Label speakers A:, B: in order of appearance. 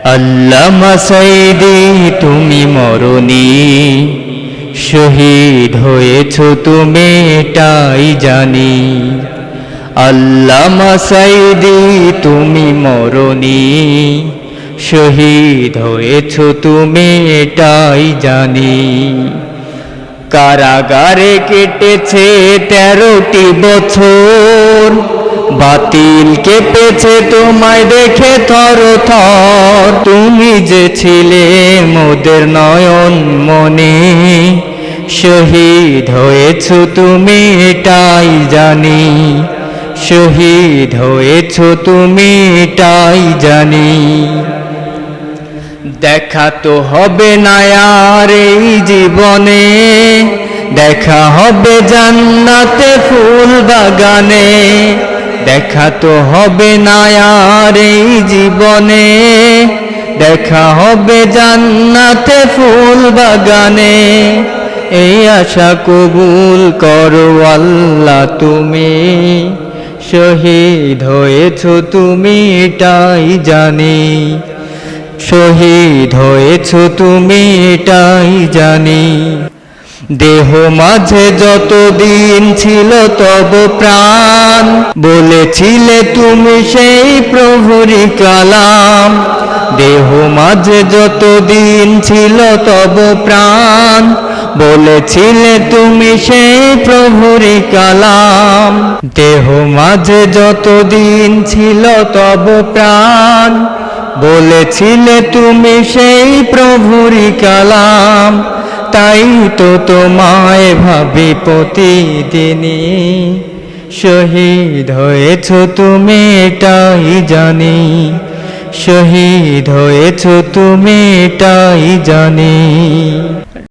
A: আল্লামা সাঈদী তুমি মরনি, শহীদ হয়েছ তুমি এটাই জানি। আল্লামা সাঈদী তুমি মরনি, শহীদ হয়েছ তুমি এটাই জানি। কারাগারে কেটেছে 13টি বছর, বাতিল কেঁপেছে তোমায় দেখে থর থর। তুমি যে ছিলে মোদের নয়ন মনে, শহীদ হয়েছ তুমি এটাই জানি। শহীদ হয়েছ তুমি এটাই জানি। দেখা তো হবে না আর এই জীবনে, দেখা হবে জান্নাতে ফুল বাগানে। দেখা তো হবে না আর এই জীবনে, দেখা হবে জান্নাতে ফুল বাগানে। এই আশা কবুল করো আল্লাহ তুমি, শহীদ হয়েছ তুমি এটাই জানি। শহীদ হয়েছ তুমি এটাই জানি। দেহ মাঝে যতদিন ছিল তব প্রাণ, বলেছিলে তুমি সেই প্রভুরই কালাম। দেহ মাঝে যতদিন ছিল তব প্রাণ, বলেছিলে তুমি সেই প্রভুরই কালাম। দেহ মাঝে যতদিন ছিল তব প্রাণ, বলেছিলে তুমি সেই প্রভুরই কালাম। তাই তো তোমায় ভাবি প্রতিদিনই, শহীদ হয়েছ তুমি এটাই জানি। শহীদ হয়েছ তুমি এটাই জানি।